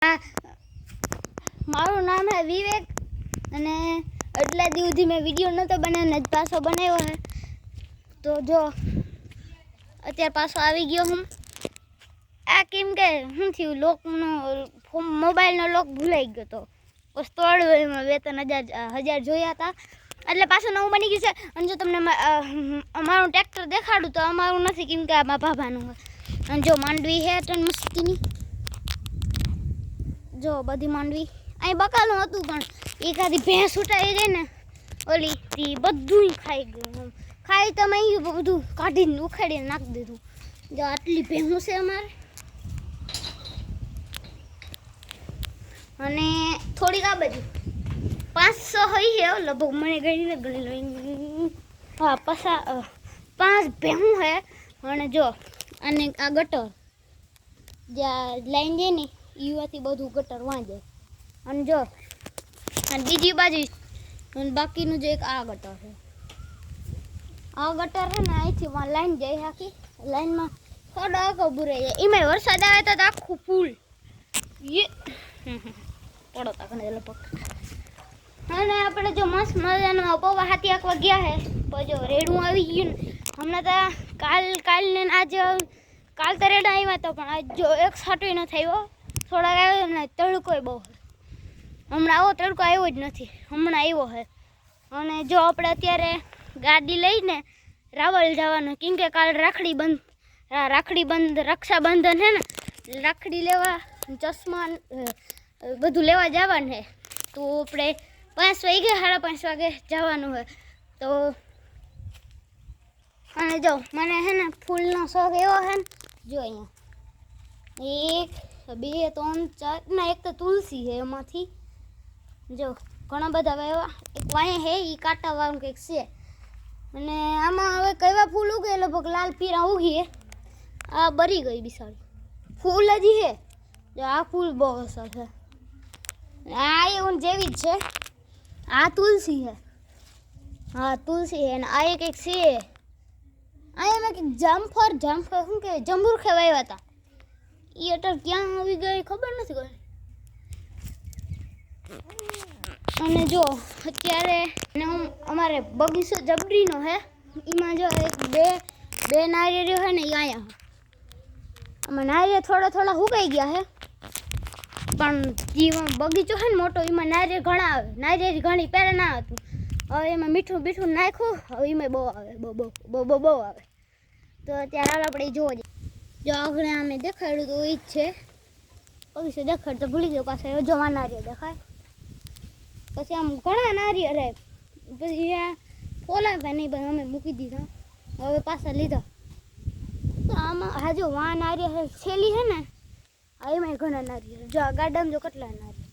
મારું નામ હે વિવેક અને એટલા દી સુધી મેં વિડીયો નહોતો બનાવ્યો ને પાછો બનાવ્યો હે તો જો અત્યારે પાછો આવી ગયો હું આ કેમ કે શું થયું લોકનો મોબાઈલનો લોક ભૂલાઈ ગયો તો બસ તોડ્યો એમાં 2-3 હજાર જોયા હતા એટલે પાછું નવું બની ગયું છે અને જો તમને અમારું ટ્રેક્ટર દેખાડું તો અમારું નથી કેમ કે આ મારા ભાભાનું હોય અને જો માંડવી છે ટન મસ્તીની જો બધી માંડવી અહીં બકાલું હતું પણ એકાદી ભેંસ ઉઠાઈ ગઈ ને ઓલી તી બધું ખાઈ ગયું ખાઈ તમે અહીં બધું કાઢીને ઉખાડીને નાખી દીધું જો આટલી ભેંસ છે અમારે અને થોડીક આ બાજુ 500 હોય છે લગભગ મને ગણીને ગણી હા 5 ભેંસ છે અને જો અને આ ગટર જ્યાં લાઈન જાય ને એવાથી બધું ગટર વાંચે અને જો અને બીજી બાજુ અને બાકીનું જે એક આ ગટર છે આ ગટર છે ને અહીંથી લાઈન જાય આખી લાઈનમાં થોડો આખો ભૂરાઈ જાય એમાં વરસાદ આવે તો આખું ફૂલ એ પડો તાકને લપક અને આપણે જો મસ્ત મજાનો પૌવા હાથી આંકવા ગયા હે તો જો રેડું આવી ગયું ને હમણાં તો કાલ ને આજે કાલ તો રેડા આવ્યા તો પણ આજ જો એક સાટો ન થયો થોડાક આવ્યો ને તડકો બહુ હમણાં આવો તડકો આવ્યો જ નથી હમણાં આવ્યો છે અને જો આપણે અત્યારે ગાડી લઈને રાવલ જવાનું કેમ કે કાલ રાખડી બંધ રક્ષાબંધન છે ને રાખડી લેવા ચશ્મા બધું લેવા જવાનું છે તો આપણે 5 વાગે 5:30 વાગે જવાનું હોય તો અને જો મને છે ને ફૂલનો શોખ એવો છે ને જો અહીંયા 1 2 3 4 ના એક તો તુલસી છે એમાંથી જો ઘણા બધા વાવ્યા એક વાય હે એ કાંટા વાળું કંઈક છે અને આમાં હવે કયા ફૂલ ઉગે લગભગ લાલ પીળા ઉગી આ બરી ગઈ બિસાડી ફૂલ હજી છે જો આ ફૂલ બહુ અસર છે આ એવું જેવી જ છે આ તુલસી છે હા તુલસી છે અને આ એક છે અહીંયા મેં કંઈક જામફળ શું કહેવાય જંબુર ખેવાયા હતા એ અટર ક્યાં આવી ગઈ ખબર નથી કોઈ અને જો અત્યારે હું અમારે બગીચો જબરીનો છે એમાં જો એક બે નારિયેળીઓ છે ને એ અહીંયા આમાં નારિયેળ થોડા સુકાઈ ગયા છે પણ જે બગીચો છે ને મોટો એમાં નારિયેળ ઘણા આવે નારિયેળ ઘણી પહેલાં ના હતું હવે એમાં મીઠું નાખ્યું હવે એમાં બહુ આવે બહુ આવે તો અત્યારે આપણે જોવા જઈએ જો આગળ અમે દેખાડ્યું તો એ જ છે બગીચો દેખાડ તો ભૂલી ગયો પાછા જવા નારિયેળ દેખાય પછી આમ ઘણા નારિયેળ રહે પછી ફોલાવ્યા નહીં પણ અમે મૂકી દીધા હવે પાછા લીધા તો આમાં હા જો વા નારિયેળ છેલ્લી છે ને એમાં ઘણા નારિયેળ જો આ ગાર્ડન જો કેટલા નારિયેળ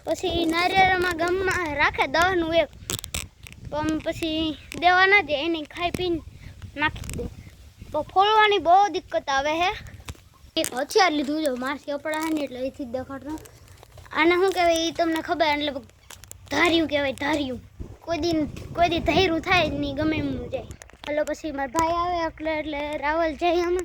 પછી નારિયેળમાં ગામમાં રાખે દવાનું એક પણ પછી દેવા ના દે એને ખાઈ પીને નાખી દે તો ફોલવાની બહુ દિક્કત આવે છે એક હથિયાર લીધું જો મારથી કપડા છે ને એટલે એથી જ દેખાડતો આને શું કહેવાય એ તમને ખબર એટલે ધાર્યું કહેવાય ધાર્યું કોઈ દી ધૈર્યું થાય નહીં ગમે એમનું જાય હાલો પછી મારા ભાઈ આવે એટલે રાવલ જાય અમે